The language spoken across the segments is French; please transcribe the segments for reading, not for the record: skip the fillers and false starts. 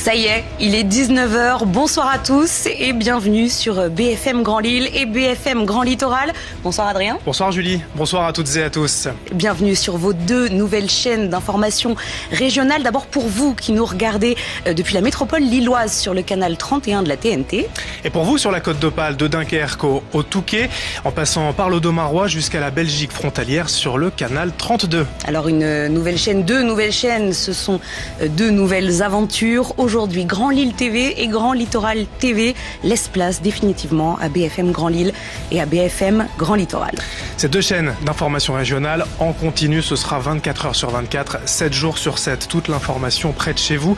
Ça y est, il est 19h. Bonsoir à tous et bienvenue sur BFM Grand Lille et BFM Grand Littoral. Bonsoir Adrien. Bonsoir Julie. Bonsoir à toutes et à tous. Bienvenue sur vos deux nouvelles chaînes d'information régionale. D'abord pour vous qui nous regardez depuis la métropole lilloise sur le canal 31 de la TNT. Et pour vous sur la côte d'Opale de Dunkerque au Touquet, en passant par l'Audomarois jusqu'à la Belgique frontalière sur le canal 32. Alors une nouvelle chaîne, deux nouvelles chaînes, ce sont deux nouvelles aventures. Aujourd'hui, Grand Lille TV et Grand Littoral TV laissent place définitivement à BFM Grand Lille et à BFM Grand Littoral. Ces deux chaînes d'information régionale en continu, ce sera 24 heures sur 24, 7 jours sur 7. Toute l'information près de chez vous,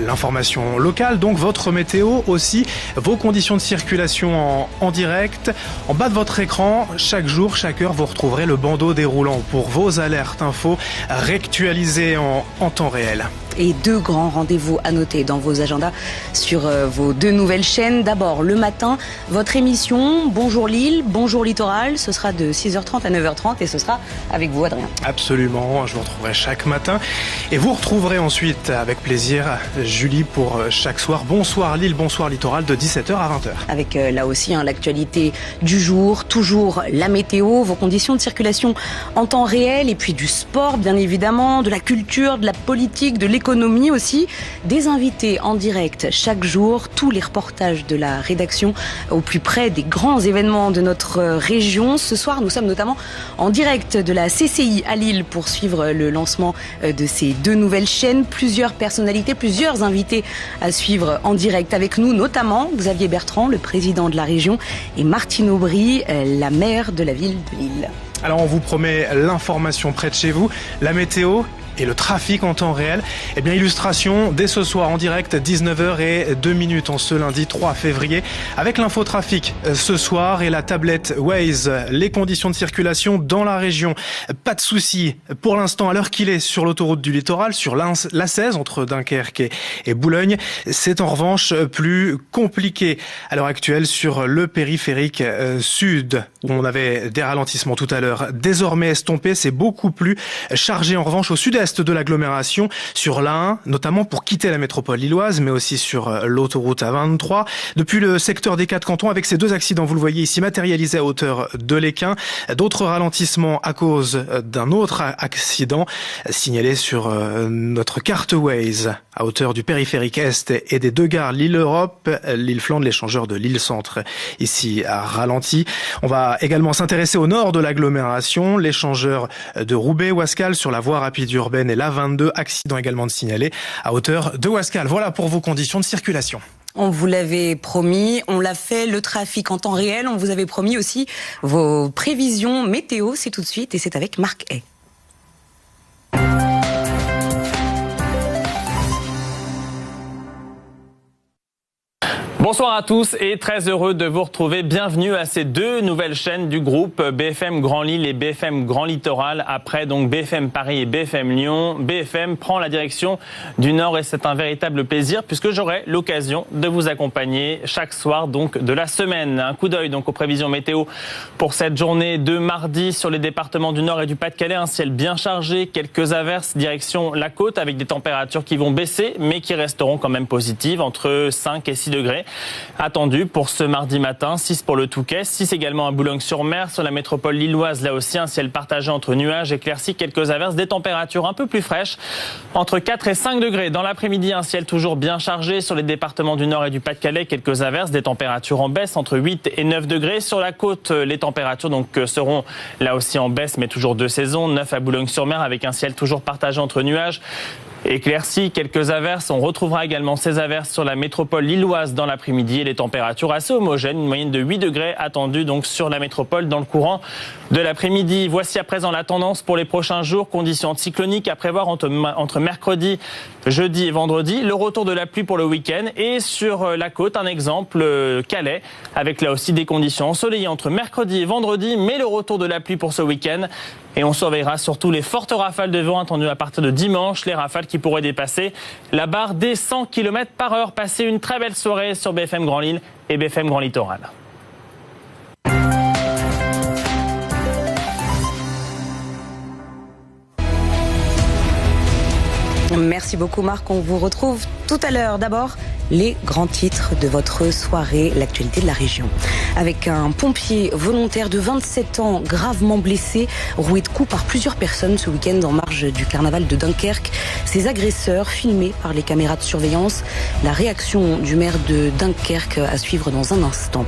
l'information locale, donc votre météo aussi, vos conditions de circulation en direct. En bas de votre écran, chaque jour, chaque heure, vous retrouverez le bandeau déroulant pour vos alertes infos réactualisées en temps réel. Et deux grands rendez-vous à noter dans vos agendas sur vos deux nouvelles chaînes. D'abord, le matin, votre émission Bonjour Lille, Bonjour Littoral. Ce sera de 6h30 à 9h30 et ce sera avec vous, Adrien. Absolument, je vous retrouverai chaque matin. Et vous retrouverez ensuite, avec plaisir, Julie pour chaque soir. Bonsoir Lille, Bonsoir Littoral de 17h à 20h. Avec là aussi l'actualité du jour, toujours la météo, vos conditions de circulation en temps réel et puis du sport, bien évidemment, de la culture, de la politique, de l'économie aussi, des invités en direct chaque jour, tous les reportages de la rédaction au plus près des grands événements de notre région. Ce soir, nous sommes notamment en direct de la CCI à Lille pour suivre le lancement de ces deux nouvelles chaînes. Plusieurs personnalités, plusieurs invités à suivre en direct avec nous, notamment Xavier Bertrand, le président de la région, et Martine Aubry, la maire de la ville de Lille. Alors on vous promet l'information près de chez vous, la météo et le trafic en temps réel. Eh bien, illustration dès ce soir en direct, 19h02 en ce lundi 3 février, avec l'infotrafic ce soir et la tablette Waze. Les conditions de circulation dans la région, pas de soucis pour l'instant à l'heure qu'il est sur l'autoroute du littoral, sur l'A16 entre Dunkerque et Boulogne. C'est en revanche plus compliqué à l'heure actuelle sur le périphérique sud, où on avait des ralentissements tout à l'heure. Désormais estompé, c'est beaucoup plus chargé en revanche au sud-est de l'agglomération, sur l'A1, notamment pour quitter la métropole lilloise, mais aussi sur l'autoroute A23. Depuis le secteur des 4 cantons, avec ces deux accidents, vous le voyez ici, matérialisés à hauteur de l'Équin. D'autres ralentissements à cause d'un autre accident signalé sur notre carte Waze, à hauteur du périphérique Est et des deux gares Lille-Europe, Lille-Flandre, l'échangeur de Lille-Centre, ici à ralenti. On va également s'intéresser au nord de l'agglomération, l'échangeur de Roubaix-Ouascal sur la voie rapide urbaine et l'A22, accident également de signaler à hauteur de Ouascal. Voilà pour vos conditions de circulation. On vous l'avait promis, on l'a fait, le trafic en temps réel. On vous avait promis aussi vos prévisions météo. C'est tout de suite et c'est avec Marc Hay. Bonsoir à tous et très heureux de vous retrouver. Bienvenue à ces deux nouvelles chaînes du groupe BFM Grand Lille et BFM Grand Littoral. Après donc BFM Paris et BFM Lyon, BFM prend la direction du Nord et c'est un véritable plaisir puisque j'aurai l'occasion de vous accompagner chaque soir donc de la semaine. Un coup d'œil donc aux prévisions météo pour cette journée de mardi sur les départements du Nord et du Pas-de-Calais. Un ciel bien chargé, quelques averses direction la côte avec des températures qui vont baisser mais qui resteront quand même positives entre 5 et 6 degrés. Attendu pour ce mardi matin, 6 pour le Touquet, 6 également à Boulogne-sur-Mer, sur la métropole lilloise, là aussi un ciel partagé entre nuages, éclaircies, quelques averses, des températures un peu plus fraîches, entre 4 et 5 degrés. Dans l'après-midi, un ciel toujours bien chargé sur les départements du Nord et du Pas-de-Calais, quelques averses, des températures en baisse, entre 8 et 9 degrés. Sur la côte, les températures donc seront là aussi en baisse, mais toujours de saison, 9 à Boulogne-sur-Mer, avec un ciel toujours partagé entre nuages. Éclaircies, quelques averses. On retrouvera également ces averses sur la métropole lilloise dans l'après-midi et les températures assez homogènes, une moyenne de 8 degrés attendue donc sur la métropole dans le courant de l'après-midi. Voici à présent la tendance pour les prochains jours. Conditions anticycloniques à prévoir entre mercredi, jeudi et vendredi. Le retour de la pluie pour le week-end et sur la côte, un exemple, Calais, avec là aussi des conditions ensoleillées entre mercredi et vendredi, mais le retour de la pluie pour ce week-end. Et on surveillera surtout les fortes rafales de vent attendues à partir de dimanche, les rafales qui pourraient dépasser la barre des 100 km/h. Passez une très belle soirée sur BFM Grand Lille et BFM Grand Littoral. Merci beaucoup Marc, on vous retrouve tout à l'heure. D'abord, les grands titres de votre soirée, l'actualité de la région. Avec un pompier volontaire de 27 ans gravement blessé, roué de coups par plusieurs personnes ce week-end en marge du carnaval de Dunkerque. Ces agresseurs filmés par les caméras de surveillance. La réaction du maire de Dunkerque à suivre dans un instant.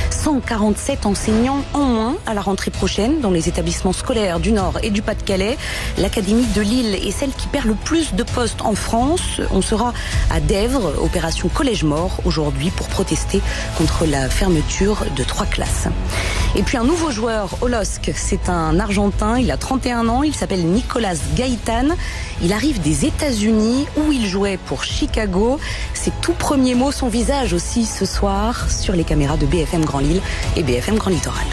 147 enseignants en moins à la rentrée prochaine dans les établissements scolaires du Nord et du Pas-de-Calais. L'Académie de Lille est celle qui perd le plus de postes en France. On sera à Dèvres, opération Collège Mort aujourd'hui pour protester contre la fermeture de 3 classes. Et puis un nouveau joueur au LOSC, c'est un Argentin, il a 31 ans, il s'appelle Nicolas Gaitan. Il arrive des États-Unis où il jouait pour Chicago. Ses tout premiers mots, son visage aussi ce soir sur les caméras de BFM Grand Lille et BFM Grand Littoral.